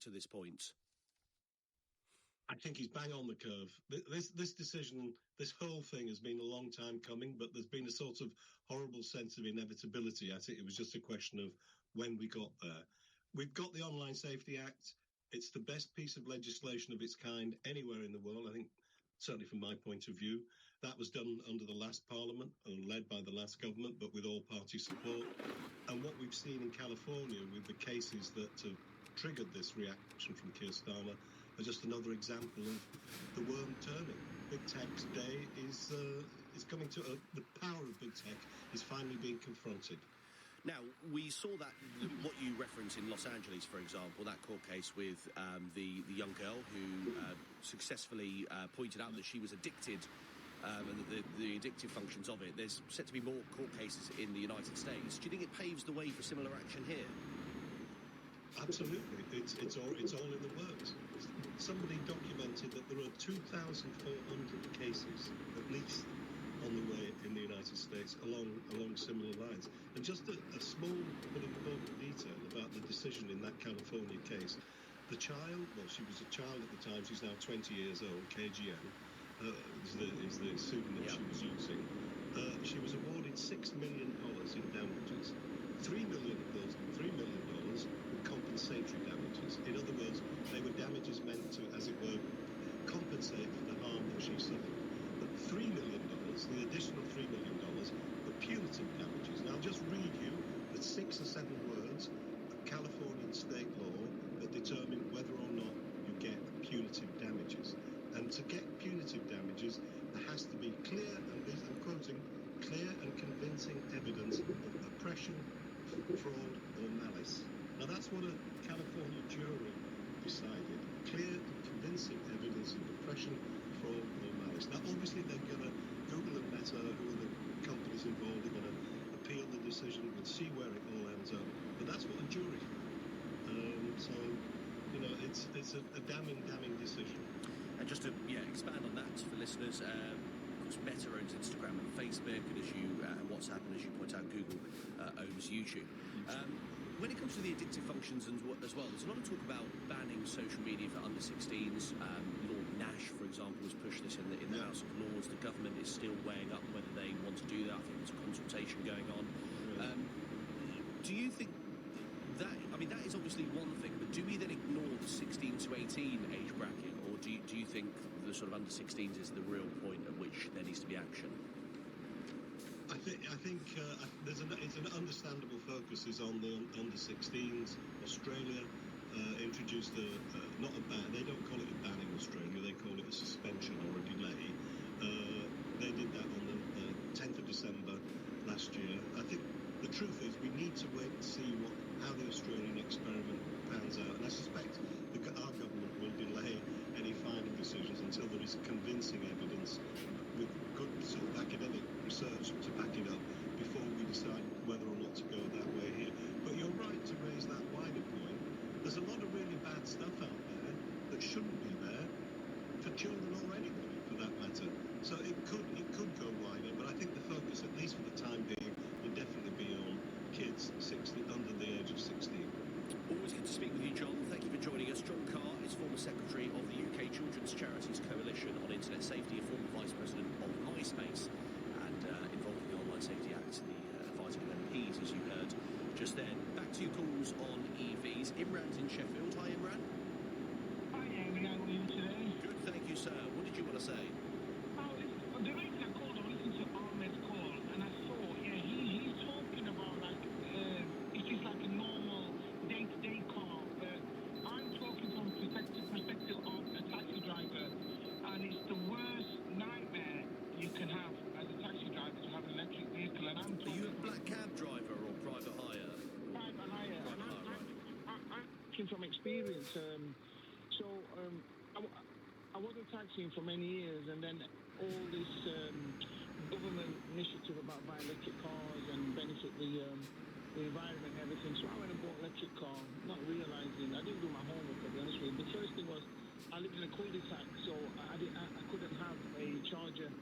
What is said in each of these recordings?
to this point? I think he's bang on the curve. This decision, this whole thing has been a long time coming, but there's been a sort of horrible sense of inevitability. I think it was just a question of when we got there. We've got the Online Safety Act. It's the best piece of legislation of its kind anywhere in the world, I think, certainly from my point of view. That was done under the last parliament and led by the last government, but with all-party support. And what we've seen in California with the cases that have triggered this reaction from Keir Starmer are just another example of the worm turning. Big Tech's day is coming to the power of Big Tech is finally being confronted. Now, we saw that, what you reference in Los Angeles, for example, that court case with the young girl who successfully pointed out that she was addicted and the addictive functions of it. There's set to be more court cases in the United States. Do you think it paves the way for similar action here? Absolutely. It's all in the works. Somebody documented that there are 2,400 cases, at least, on the way in the United States along similar lines. And just a small but important detail about the decision in that California case. The child, well, she was a child at the time, she's now 20 years old, KGM, is the pseudonym she was using. She was awarded $6 million in damages. $3 million were compensatory damages. In other words, they were damages meant to, as it were, compensate for the harm that she suffered. But $3 million, the additional $3 million, were punitive damages. Now, I'll just read you the 6 or 7 words of Californian state law that determine whether or not you get punitive damages. And to get punitive damages, there has to be clear, and this I'm quoting, clear and convincing evidence of oppression, fraud, or malice. Now, that's what a California jury decided. Clear and convincing evidence of oppression, fraud, or malice. Now, obviously, they're going to, Google and Meta, who are the companies involved, are going to appeal the decision. We'll see where it all ends up. But that's what a jury found. So, you know, it's a damning decision. And just to expand on that for listeners, of course, Meta owns Instagram and Facebook, and and WhatsApp, and as you point out, Google owns YouTube. When it comes to the addictive functions as well, there's a lot of talk about banning social media for under 16s. Lord Nash, for example, has pushed this in the House of Lords. The government is still weighing up whether they want to do that. I think there's a consultation going on. Do you think that, I mean, that is obviously one thing, but do we then ignore the 16 to 18 age bracket, or do you think the sort of under 16s is the real point at which there needs to be action? I think it's an understandable focus is on the under 16s. Australia introduced not a ban. They don't call it a ban in Australia. They call it a suspension or a delay. They did that on the 10th of December last year. I think the truth is we need to wait and see how the Australian experiment pans out. And I suspect our government will delay any final decisions until there is convincing evidence with good sort of academic research to back it up before we decide whether or not to go that way here. But you're right to raise that wider point. There's a lot of really bad stuff out there that shouldn't be there for children or anybody for that matter. So it could go wider, but I think the focus, at least for the time being, will definitely be on kids under the age of 16. Always good to speak with you, John. Thank you for joining us. John Carr is former secretary of the UK Children's Charities Coalition on Internet Safety, a former vice president of MySpace, and involved in the Online Safety Act and the advising of MPs, as you heard just then. Back to your calls on EVs. Imran's in Sheffield. Hi, Imran. Hi, Amy. How are you today? Good, thank you, sir. What did you want to say? The reason I called, I listened to Ahmed's call, and I saw, he's talking about, like, it is like a normal day-to-day car, but I'm talking from perspective of a taxi driver, and it's the worst nightmare you can have as a taxi driver to have an electric vehicle. And I'm talking. Are you a black cab driver or private hire? Private hire. And I'm talking from experience. I wasn't taxiing for many years, and then all this government initiative about buying electric cars and benefit the environment and everything. So I went and bought an electric car, not realizing, I didn't do my homework, to be honest with you. The first thing was, I lived in a cul-de-sac, so I couldn't have a charger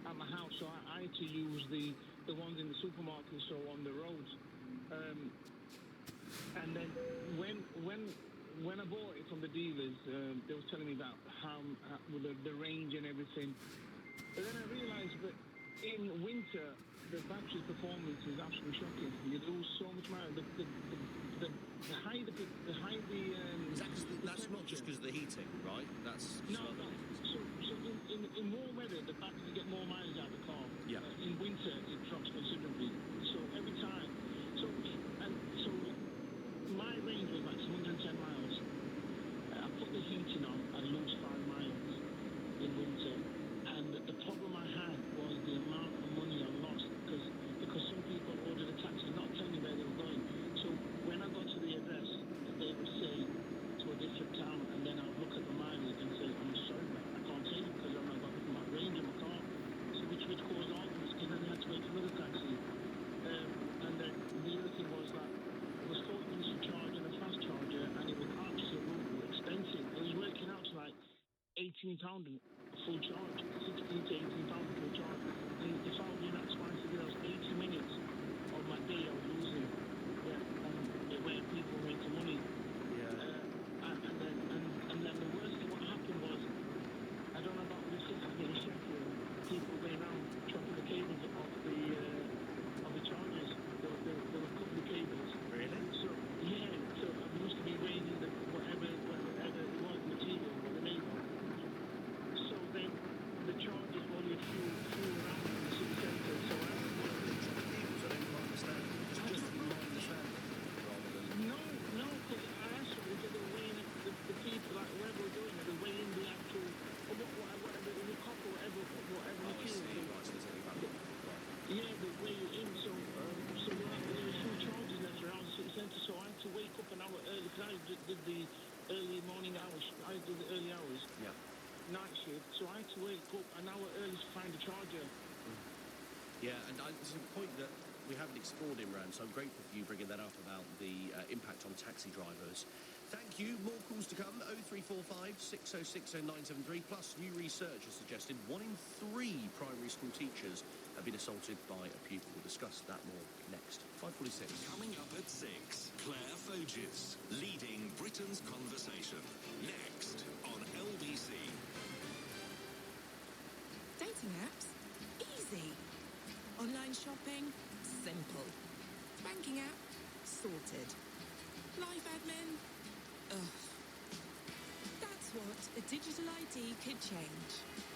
at my house, so I had to use the ones in the supermarket, so on the roads. And then when when I bought it from the dealers, they were telling me about how with the range and everything. But then I realised that in winter, the battery performance is absolutely shocking. You lose so much mileage. The higher the Is that that's not just because of the heating, right? That's no. So in warm weather, the battery get more mileage out of the car. Yeah. In winter, it drops considerably. So every time, so my range was like 110 miles. I put the heating on, I lose 5 miles in winter. And the problem I had was the amount of money I lost because some people ordered a taxi, not telling me where they were going. So when I got to the address, they would say to a different town, and then I'd look at the mileage and say, I'm sorry, man, I can't tell you because I'm not got my range in my car. So which caused arguments because then I had to wait for another taxi. And then the other thing was that it was 40 minutes to charge and a fast charger, and it was absolutely expensive. It was working out to like £18 full charge, 16 to 18 pounds full charge. And if I was doing that twice a day, that was 80 minutes of my day I was losing. Yeah, where people were making money. Yeah. And then the worst thing what happened was, I don't know about the systems in Sheffield, people going around chopping the cables off the chargers. They were cutting the cables. Really? So yeah, so I used to be raising the whatever it was material or the label. So then the charges only flew around in the city centre. So I was I don't quite understand. Just from my understanding, rather than... No, because I asked them because they were weighing the people, like whoever were doing it, they were weighing the actual, or whatever, the copper, whatever Oh, I material. see. Right, so there's only about... Right. Yeah, they weigh it in, so there were a few charges left around the city centre, so I had to wake up an hour early, because I did the early morning hours, I did the early hours, Yeah. night shift, so I had to wake up an hour early to find a charger. Yeah, and it's a point that we haven't explored, Imran, so I'm grateful for you bringing that up about the impact on taxi drivers. Thank you. More calls to come. 0345 6060 973. Plus, new research has suggested 1 in 3 primary school teachers have been assaulted by a pupil. We'll discuss that more next. 5:46. Coming up at 6, Claire Foges, leading Britain's conversation. Next on LBC. Dating apps? Easy. Online shopping? Simple. Banking app? Sorted. Life admin? Ugh. That's what a digital ID could change.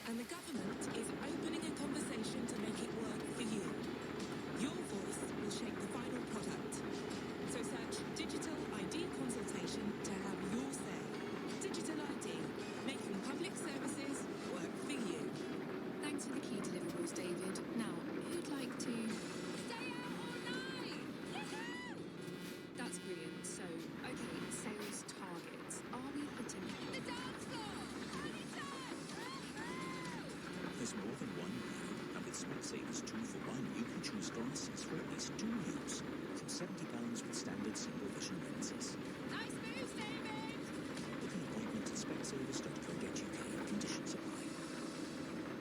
And the government is opening a conversation to make it work for you. Your voice will shape the final product. So search Digital ID Consultation to have your say. Digital ID, making public services work for you. Thanks for the key deliverables, David. Now, who'd like to... Stay out all night! Yahoo! That's brilliant. So, okay, sales targets. Are we hitting the dance floor? Anytime! There's more than one brand, and with Specsavers 2 for 1, you can choose glasses for at least 2 use. From £70 with standard single vision lenses. Nice moves, David! Book an appointment at specsavers.co.uk. Conditions apply.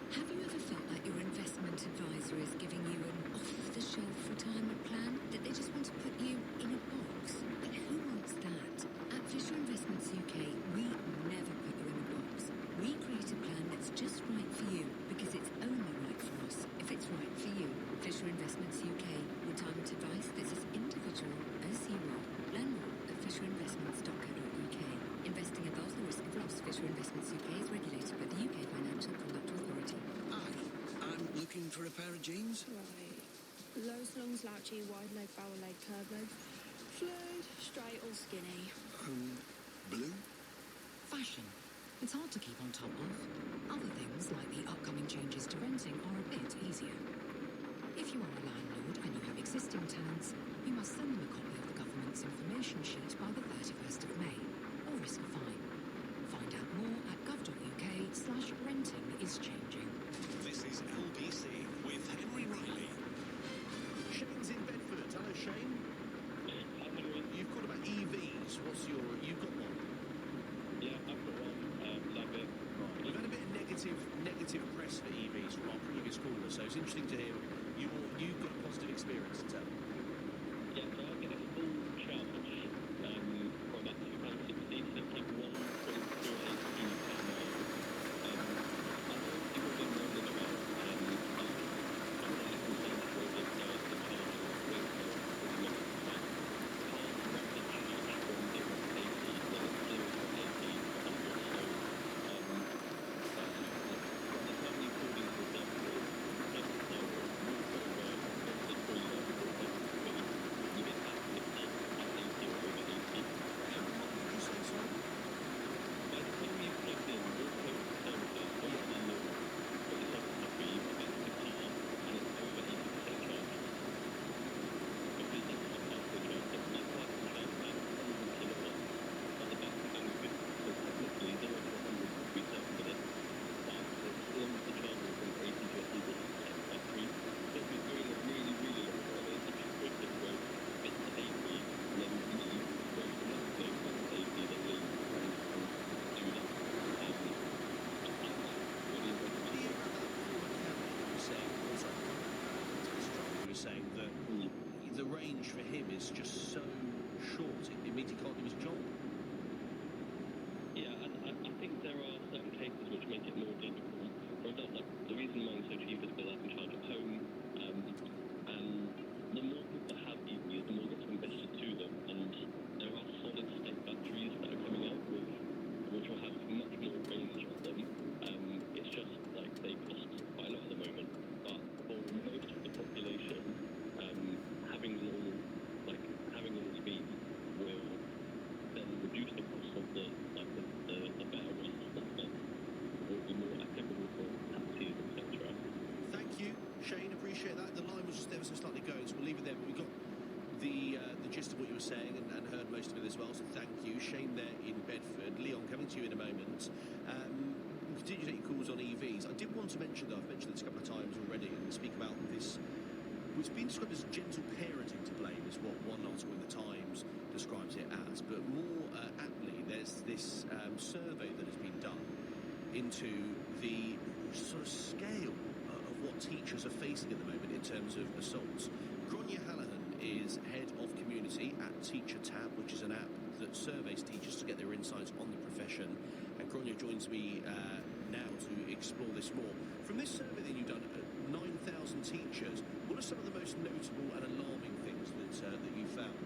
Have you ever felt like your investment advisor is giving you an off-the-shelf retirement plan that they just want to put you in a box? But who wants that? At Fisher Investments UK, we never put you in a box. We create a plan that's just right for you because it's only right for us if it's right for you. Fisher Investments UK. Retirement advice that's as individual as you are. Learn more at fisherinvestments.co.uk. Investing involves the risk of loss. Fisher Investments UK is regulated by the UK Financial Conduct Authority. Hi, I'm looking for a pair of jeans. Right. Low slung, slouchy, wide leg, barrel leg, curved leg. Fluid, straight or skinny. Blue? Fashion. It's hard to keep on top of. Other things, like the upcoming changes to renting, are a bit easier. If you are a landlord and you have existing tenants, you must send them a copy of the government's information sheet by the 31st of May, or risk a fine. Find out more at gov.uk/renting is changing. This is LBC with Henry Riley. Shane's in Bedford. Hello, Shane. You've got about EVs. You've got one? Yeah, I've got one. Love it. Right. We've had a bit of negative press for EVs from our previous caller, so it's interesting to hear you've got a positive experience to tell. Yeah, so I get a full charge for about £2.60, so the range for him is just so short. It means he can't do his job. Yeah, and I think there are certain cases which make it more difficult. For example, like, the reason mine's so cheap is because I can charge at home, and the more people that have EVs, the more gets invested to them, and there are solid-state batteries that are coming out which will have much more range on them. It's just like they cost quite a lot at the moment, but for most of the population, having normal speed will then reduce the cost of the better ones that will be more applicable for taxis, etc. Thank you, Shane. Appreciate that. The line was just ever so slightly going, so we'll leave it there. But we got the gist of what you were saying and heard most of it as well. So thank you, Shane. There in Bedford. Leon, coming to you in a moment. We'll continue to take your calls on EVs. I did want to mention, though, I've mentioned this a couple of times already, and speak about this. It's been described as gentle parenting to blame, is what one article in the Times describes it as. But more aptly, there's this survey that has been done into the sort of scale of what teachers are facing at the moment in terms of assaults. Gronya Hallahan is head of community at Teacher Tab, which is an app that surveys teachers to get their insights on the profession. And Gronya joins me now to explore this more. From this survey that you've done, 9,000 teachers, what are some of the most notable and alarming things that you found?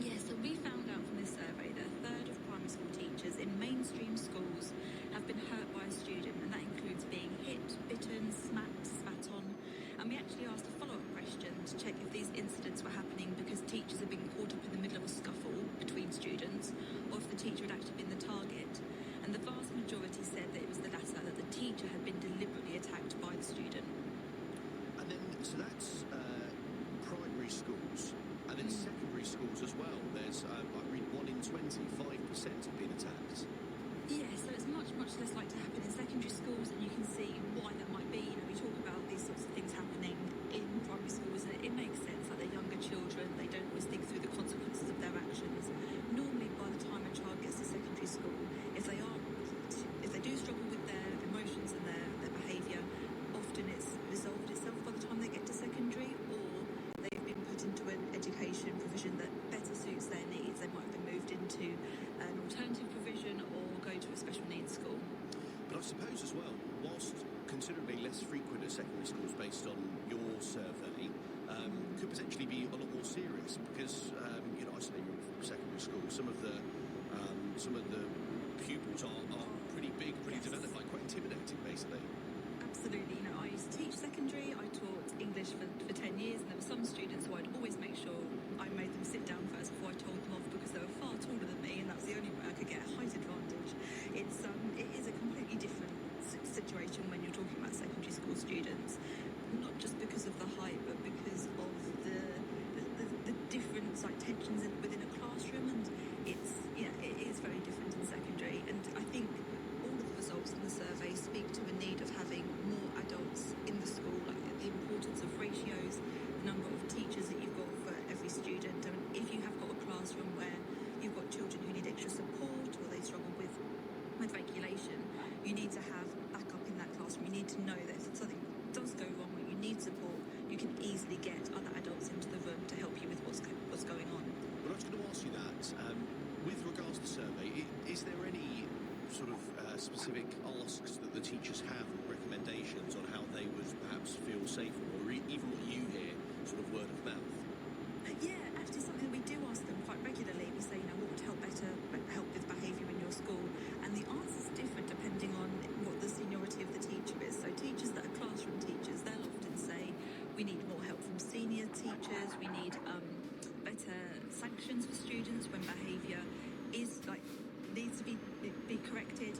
Yeah, so we found out from this survey that a third of primary school teachers in mainstream schools have been hurt by a student, and that includes being hit, bitten, smacked, spat on. And we actually asked a follow-up question to check if these incidents were happening because teachers had been caught up in the middle of a scuffle between students, or if the teacher had actually been the target. And the vast majority said that it was the latter, that the teacher had been deliberately attacked by the student. And then, so that's primary schools, and then secondary schools as well. There's, I read 1 in 20, 5% have been attacked. Yeah, so it's much, much less likely to happen in secondary schools, and you can see why that might be. You know, we talk about these sorts of things happening in primary schools, and it makes sense that they're younger children, they don't always think through the consequences of their actions. Normally, by the time a child gets to secondary school, if they do struggle with their emotions and their behaviour, often it's resolved itself by the time they get to secondary, or they've been put into an education provision that better suits their needs. They might have been moved into an alternative provision or go to a special needs school. But I suppose as well, whilst considerably less frequent at secondary schools based on your survey, could potentially be a lot more serious because, isolating from secondary school, some of the pupils are pretty big, pretty developed, like quite intimidating, basically. Absolutely. You know, I used to teach secondary. I taught English for 10 years, and there were some students who I'd always make sure I made them sit down first before I told them off because they were far taller than me, and that's the only way I could get a height advantage. It is a completely different situation when you're talking about secondary school students, not just because of the height, but because of the different tensions within a classroom, and it is very different in secondary. And I think all of the results in the survey speak to a need of having more adults in the school, like the importance of ratios, the number of teachers that you've got for every student. And if you have got a classroom where you've got children who need extra support or they struggle with regulation, you need to have backup in that classroom. You need to know that if something does go wrong or you need support, you can easily get other adults into the room to help you with what's going on. Well, I was going to ask you that. With regards to the survey, is there any sort of specific asks that the teachers have or recommendations on how they would perhaps feel safer, or even what you hear, sort of word of mouth? Yeah, actually something that we do ask them quite regularly. We say, what would help with behaviour in your school? And the answer's different depending on what the seniority of the teacher is. So teachers that are classroom teachers, they'll often say, we need more help from senior teachers, we need better sanctions for students when behaviour needs to be corrected.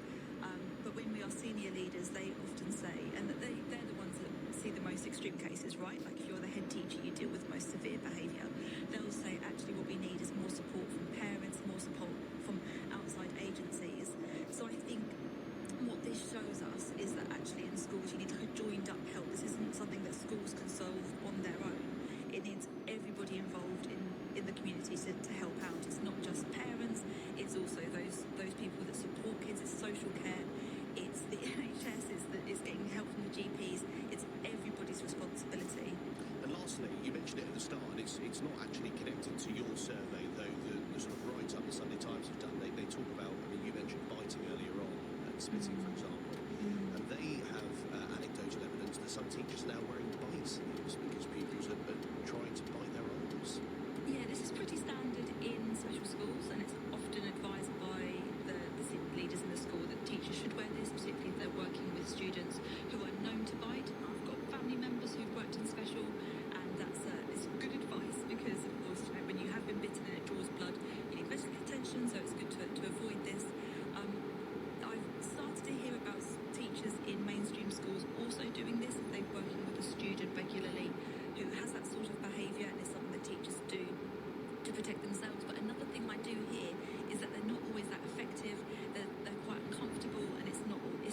But when we are senior leaders, they often say, and that they're the ones that see the most extreme cases, right? Like if you're the head teacher, you deal with most severe behaviour. They'll say, actually, what we need is more support from parents, more support from outside agencies. So I think what this shows us is that actually in schools you need like a joined up help. This isn't something that schools can solve on their own. It needs everybody involved in the community to help out. It's not just parents, it's also those people that support kids, it's social care, it's the NHS, it's getting help from the GPs, it's everybody's responsibility. And lastly, you mentioned it at the start, it's not actually connected to your survey, though. The sort of write-up the Sunday Times have done, they talk about, I mean, you mentioned biting earlier on, and spitting, for example, and they have anecdotal evidence that some teachers are now wearing bite sleeves because pupils are trying to bite their arms. Yeah, this is pretty standard in special schools, and it's often advised by the leaders in the school that teachers should wear this, particularly if they're working with students who are known to bite. I've got family members who've worked in special, and it's good advice because, of course, you know, when you have been bitten and it draws blood, you need medical attention, so it's good to avoid this. I've started to hear about teachers in mainstream schools also doing this if they're working with a student regularly who has that sort of behaviour, and it's something that teachers do to protect themselves. But another thing I do hear is that they're not always that effective. They're quite uncomfortable, and it's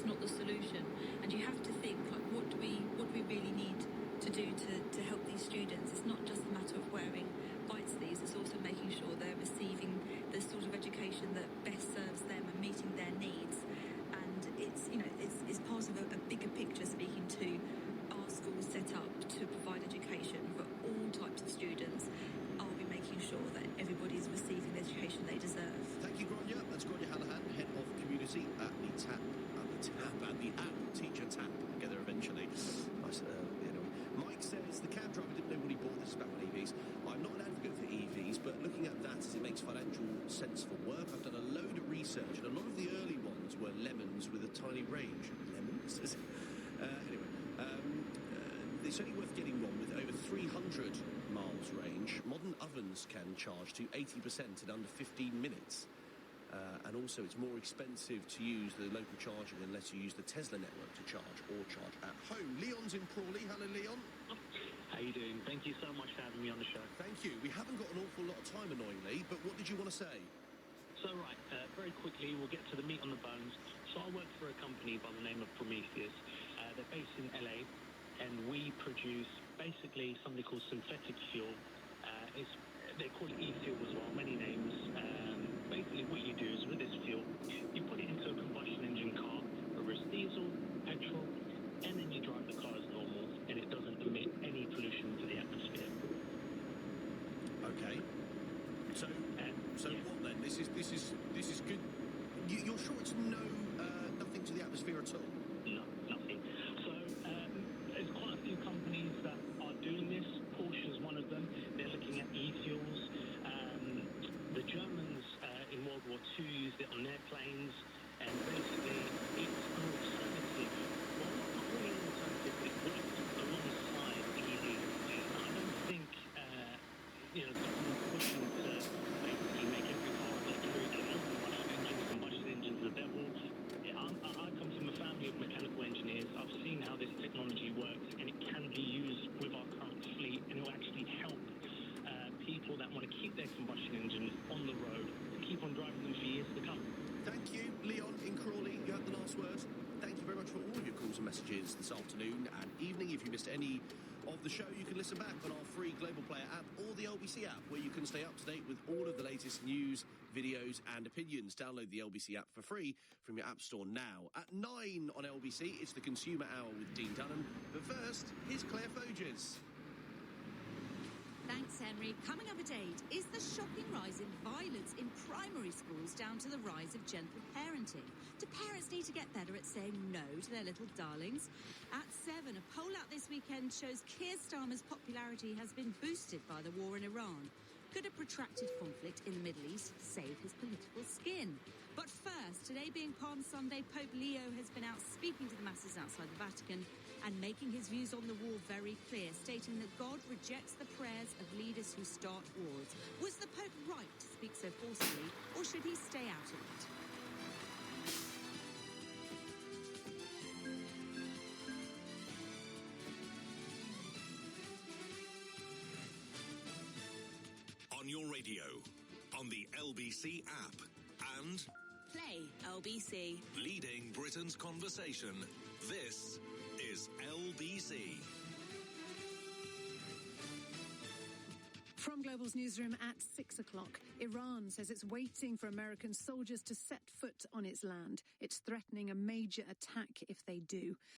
not the solution. And you have to think, like, what do we really need to do to help these students? It's not just a matter of wearing bite sleeves. It's also making sure they're receiving the sort of education that best serves them and meeting their needs. And it's part of a bigger picture, speaking to our schools set up to provide education for all types of students. Are we making sure that everybody's receiving the education they deserve? Thank you, Grania. That's Grania Hallahan, Head of Community at the app Teacher Tap. Together eventually. Nice, anyway. Mike says the cab driver didn't know what he bought. This is back on EVs. I'm not an advocate for EVs, but looking at that as it makes financial sense for work, I've done a load of research, and a lot of the early ones were lemons with a tiny range. Lemons? Anyway, it's only worth getting one with over 300 miles range. Modern ovens can charge to 80% in under 15 minutes. And also, it's more expensive to use the local charging unless you use the Tesla network to charge or charge at home. Leon's in Crawley. Hello, Leon. How you doing? Thank you so much for having me on the show. Thank you. We haven't got an awful lot of time, annoyingly, but what did you want to say? So, right, very quickly, we'll get to the meat on the bones. So I work for a company by the name of Prometheus. They're based in LA, and we produce basically something called synthetic fuel. They call it e-fuel as well, many names. Basically what you do is with this fuel, you put it into a combustion engine car, whether it's diesel, petrol, and then you drive the car as normal, and it doesn't emit any pollution into the atmosphere. Okay. So yeah. What then? This is good. You're sure it's nothing to the atmosphere at all? No, nothing. So there's quite a few companies that are doing this. Porsche is one of them. They're looking at e-fuels. The Germans in World War II used it on their planes, and basically it's an alternative. Well, not really an alternative, but it works alongside EVs. I don't think, government pushing to basically make every car electric and combustion engines the devil. I come from a family of mechanical engineers. I've seen how this technology works, and it can be used with our current fleet, and it will actually help people that want to keep their combustion engines on the road and keep on driving them for years to come. Thank you, Leon in Crawley. You have the last word. Thank you very much for all of your calls and messages this afternoon and evening. If you missed any of the show, you can listen back on our free Global Player app or the LBC app, where you can stay up to date with all of the latest news, videos and opinions. Download the LBC app for free from your app store now. At 9 on LBC, it's the Consumer Hour with Dean Dunham. But first, here's Claire Foges. Thanks, Henry. Coming up at 8, is the shocking rise in violence in primary schools down to the rise of gentle parenting? Do parents need to get better at saying no to their little darlings? At 7, a poll out this weekend shows Keir Starmer's popularity has been boosted by the war in Iran. Could a protracted conflict in the Middle East save his political skin? But first, today being Palm Sunday, Pope Leo has been out speaking to the masses outside the Vatican and making his views on the war very clear, stating that God rejects the prayers of leaders who start wars. Was the Pope right to speak so forcefully, or should he stay out of it? On your radio, on the LBC app, and Play LBC. leading Britain's conversation. This is LBC. From Global's newsroom at 6 o'clock, Iran says it's waiting for American soldiers to set foot on its land. It's threatening a major attack if they do.